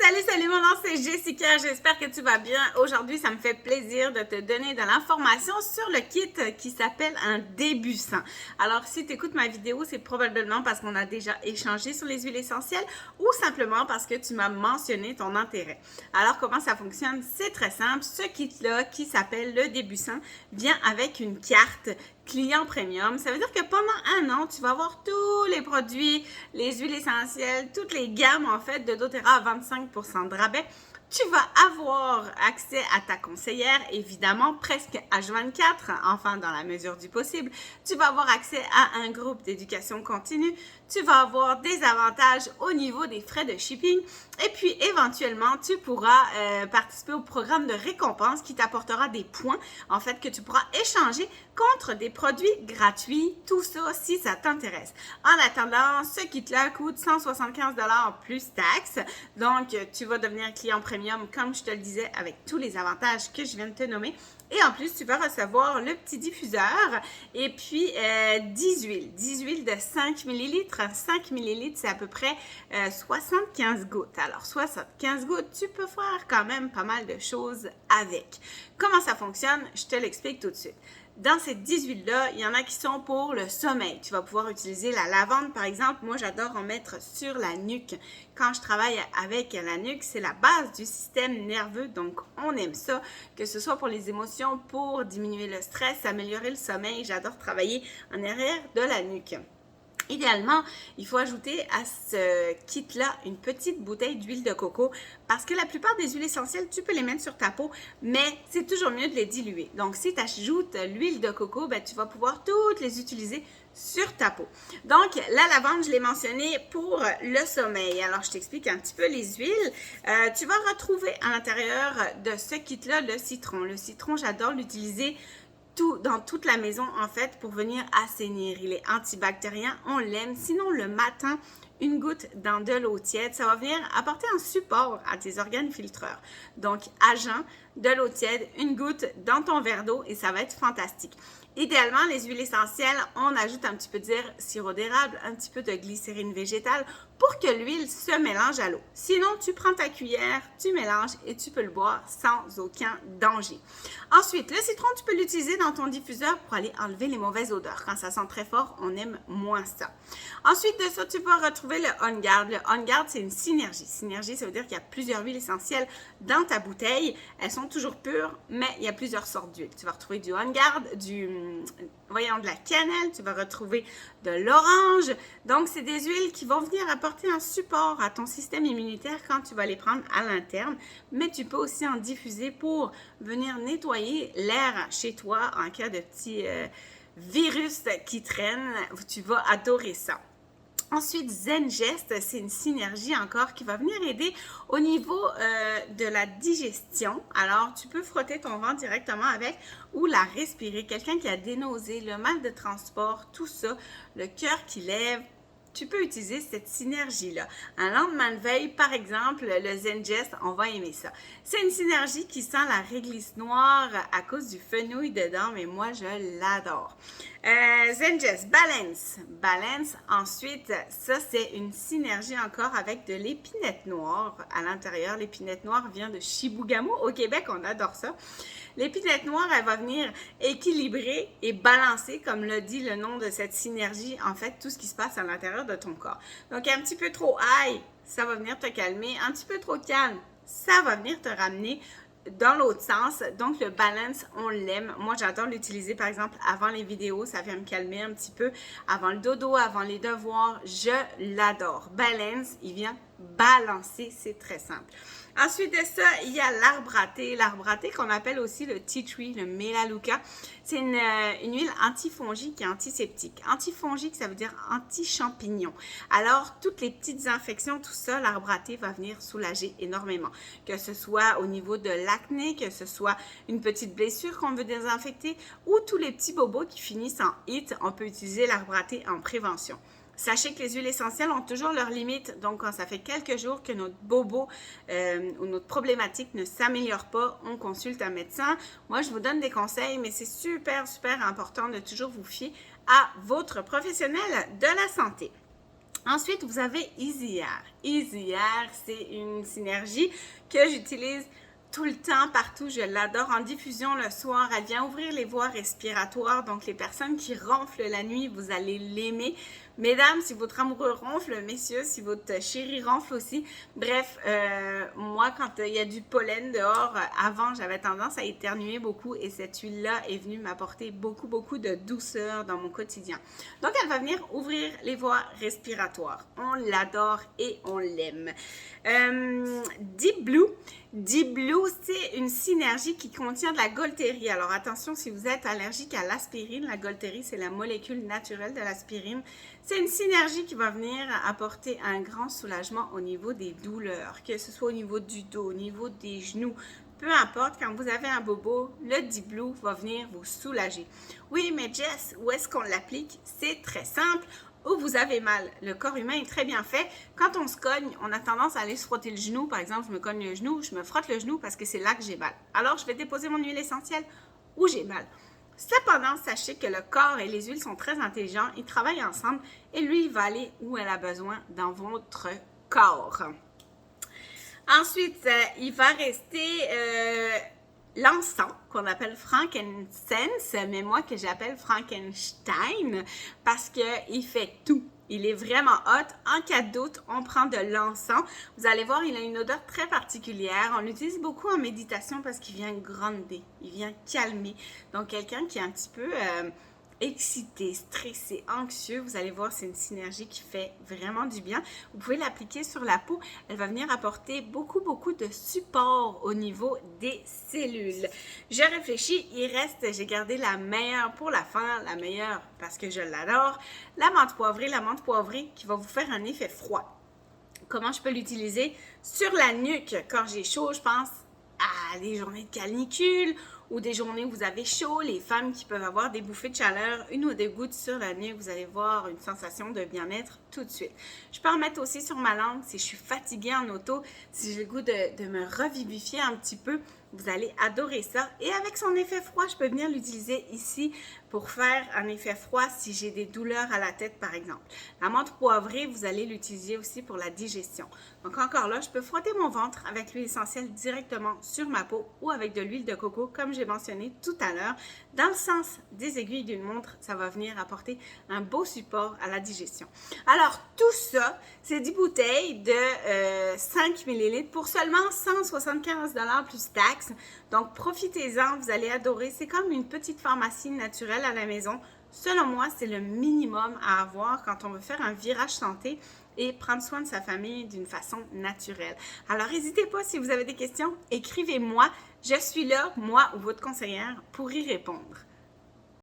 Salut mon nom c'est Jessica, j'espère que tu vas bien. Aujourd'hui, ça me fait plaisir de te donner de l'information sur le kit qui s'appelle un débussant. Alors, si tu écoutes ma vidéo, c'est probablement parce qu'on a déjà échangé sur les huiles essentielles ou simplement parce que tu m'as mentionné ton intérêt. Alors, comment ça fonctionne? C'est très simple. Ce kit-là, qui s'appelle le débussant, vient avec une carte client premium. Ça veut dire que pendant 1 an, tu vas avoir tous les produits, les huiles essentielles, toutes les gammes en fait de doTERRA à 25% de rabais. Tu vas avoir accès à ta conseillère, évidemment, presque H24, enfin dans la mesure du possible. Tu vas avoir accès à un groupe d'éducation continue. Tu vas avoir des avantages au niveau des frais de shipping. Et puis, éventuellement, tu pourras participer au programme de récompense qui t'apportera des points, en fait, que tu pourras échanger contre des produits gratuits. Tout ça, si ça t'intéresse. En attendant, ce kit-là coûte 175$ plus taxes. Donc, tu vas devenir client premium, comme je te le disais, avec tous les avantages que je viens de te nommer. Et en plus, tu vas recevoir le petit diffuseur et puis 10 huiles de 5 ml. 5 ml, c'est à peu près 75 gouttes. Alors, 75 gouttes, tu peux faire quand même pas mal de choses avec. Comment ça fonctionne? Je te l'explique tout de suite. Dans ces 10 huiles-là, il y en a qui sont pour le sommeil. Tu vas pouvoir utiliser la lavande, par exemple. Moi, j'adore en mettre sur la nuque. Quand je travaille avec la nuque, c'est la base du système nerveux. Donc, on aime ça, que ce soit pour les émotions, pour diminuer le stress, améliorer le sommeil. J'adore travailler en arrière de la nuque. Idéalement, il faut ajouter à ce kit-là une petite bouteille d'huile de coco parce que la plupart des huiles essentielles, tu peux les mettre sur ta peau, mais c'est toujours mieux de les diluer. Donc, si tu ajoutes l'huile de coco, ben, tu vas pouvoir toutes les utiliser sur ta peau. Donc, la lavande, je l'ai mentionné pour le sommeil. Alors, je t'explique un petit peu les huiles. Tu vas retrouver à l'intérieur de ce kit-là le citron. Le citron, j'adore l'utiliser dans toute la maison en fait pour venir assainir. Il est antibactérien, on l'aime. Sinon le matin, une goutte dans de l'eau tiède, ça va venir apporter un support à tes organes filtreurs. Donc à jeun, de l'eau tiède, une goutte dans ton verre d'eau et ça va être fantastique. Idéalement, les huiles essentielles, on ajoute un petit peu de sirop d'érable, un petit peu de glycérine végétale pour que l'huile se mélange à l'eau. Sinon, tu prends ta cuillère, tu mélanges et tu peux le boire sans aucun danger. Ensuite, le citron, tu peux l'utiliser dans ton diffuseur pour aller enlever les mauvaises odeurs. Quand ça sent très fort, on aime moins ça. Ensuite de ça, tu vas retrouver le On Guard. Le On Guard, c'est une synergie. Synergie, ça veut dire qu'il y a plusieurs huiles essentielles dans ta bouteille. Elles sont toujours pures, mais il y a plusieurs sortes d'huile. Tu vas retrouver du On Guard, de la cannelle, tu vas retrouver de l'orange. Donc, c'est des huiles qui vont venir apporter un support à ton système immunitaire quand tu vas les prendre à l'interne. Mais tu peux aussi en diffuser pour venir nettoyer l'air chez toi en cas de petits virus qui traînent. Tu vas adorer ça. Ensuite, Zengest, c'est une synergie encore qui va venir aider au niveau de la digestion. Alors, tu peux frotter ton ventre directement avec ou la respirer. Quelqu'un qui a des nausées, le mal de transport, tout ça, le cœur qui lève, tu peux utiliser cette synergie-là. Un lendemain de veille, par exemple, le Zengest, on va aimer ça. C'est une synergie qui sent la réglisse noire à cause du fenouil dedans, mais moi, je l'adore. Zengest, Balance. Balance, ensuite, ça, c'est une synergie encore avec de l'épinette noire à l'intérieur. L'épinette noire vient de Chibougamau. Au Québec, on adore ça. L'épinette noire, elle va venir équilibrer et balancer, comme le dit le nom de cette synergie, en fait, tout ce qui se passe à l'intérieur de ton corps. Donc, un petit peu trop high, ça va venir te calmer. Un petit peu trop calme, ça va venir te ramener dans l'autre sens. Donc, le balance, on l'aime. Moi, j'adore l'utiliser, par exemple, avant les vidéos. Ça vient me calmer un petit peu. Avant le dodo, avant les devoirs, je l'adore. Balance, il vient balancer. C'est très simple. Ensuite de ça, il y a l'arbre à thé. L'arbre à thé qu'on appelle aussi le tea tree, le Melaleuca. C'est une huile antifongique et antiseptique. Antifongique, ça veut dire anti-champignon. Alors, toutes les petites infections, tout ça, l'arbre à thé va venir soulager énormément. Que ce soit au niveau de l'acné, que ce soit une petite blessure qu'on veut désinfecter ou tous les petits bobos qui finissent en hit, on peut utiliser l'arbre à thé en prévention. Sachez que les huiles essentielles ont toujours leurs limites. Donc, quand ça fait quelques jours que notre bobo ou notre problématique ne s'améliore pas, on consulte un médecin. Moi, je vous donne des conseils, mais c'est super important de toujours vous fier à votre professionnel de la santé. Ensuite, vous avez Easy Air. Easy Air, c'est une synergie que j'utilise tout le temps, partout. Je l'adore. En diffusion le soir, elle vient ouvrir les voies respiratoires. Donc, les personnes qui ronflent la nuit, vous allez l'aimer. Mesdames, si votre amoureux ronfle, messieurs, si votre chéri ronfle aussi. Bref, moi, quand il y a du pollen dehors, avant, j'avais tendance à éternuer beaucoup et cette huile-là est venue m'apporter beaucoup, beaucoup de douceur dans mon quotidien. Donc, elle va venir ouvrir les voies respiratoires. On l'adore et on l'aime. Deep Blue. Deep Blue, c'est une synergie qui contient de la Golterie. Alors attention, si vous êtes allergique à l'aspirine, la Golterie, c'est la molécule naturelle de l'aspirine. C'est une synergie qui va venir apporter un grand soulagement au niveau des douleurs, que ce soit au niveau du dos, au niveau des genoux. Peu importe, quand vous avez un bobo, le Deep Blue va venir vous soulager. Oui, mais Jess, où est-ce qu'on l'applique? C'est très simple. Où vous avez mal. Le corps humain est très bien fait. Quand on se cogne, on a tendance à aller se frotter le genou. Par exemple, je me cogne le genou, je me frotte le genou parce que c'est là que j'ai mal. Alors, je vais déposer mon huile essentielle où j'ai mal. Cependant, sachez que le corps et les huiles sont très intelligents. Ils travaillent ensemble et lui, il va aller où elle a besoin dans votre corps. Ensuite, il va rester l'encens qu'on appelle frankincense, mais moi que j'appelle Frankenstein parce qu'il fait tout. Il est vraiment hot. En cas de doute, on prend de l'encens. Vous allez voir, il a une odeur très particulière. On l'utilise beaucoup en méditation parce qu'il vient grander, il vient calmer. Donc, quelqu'un qui est un petit peu excité, stressé, anxieux, vous allez voir, c'est une synergie qui fait vraiment du bien. Vous pouvez l'appliquer sur la peau. Elle va venir apporter beaucoup, beaucoup de support au niveau des cellules. Je réfléchis, il reste, j'ai gardé la meilleure pour la fin, la meilleure parce que je l'adore, la menthe poivrée qui va vous faire un effet froid. Comment je peux l'utiliser? Sur la nuque, quand j'ai chaud, je pense à des journées de canicule ou des journées où vous avez chaud, les femmes qui peuvent avoir des bouffées de chaleur, une ou deux gouttes sur la nuque, vous allez voir une sensation de bien-être tout de suite. Je peux en mettre aussi sur ma langue si je suis fatiguée en auto, si j'ai le goût de me revivifier un petit peu. Vous allez adorer ça. Et avec son effet froid, je peux venir l'utiliser ici pour faire un effet froid si j'ai des douleurs à la tête, par exemple. La menthe poivrée, vous allez l'utiliser aussi pour la digestion. Donc encore là, je peux frotter mon ventre avec l'huile essentielle directement sur ma peau ou avec de l'huile de coco, comme j'ai mentionné tout à l'heure. Dans le sens des aiguilles d'une montre, ça va venir apporter un beau support à la digestion. Alors, tout ça, c'est 10 bouteilles de 5 ml pour seulement 175 $ plus taxes. Donc, profitez-en, vous allez adorer. C'est comme une petite pharmacie naturelle à la maison. Selon moi, c'est le minimum à avoir quand on veut faire un virage santé et prendre soin de sa famille d'une façon naturelle. Alors, n'hésitez pas, si vous avez des questions, écrivez-moi. Je suis là, moi ou votre conseillère, pour y répondre.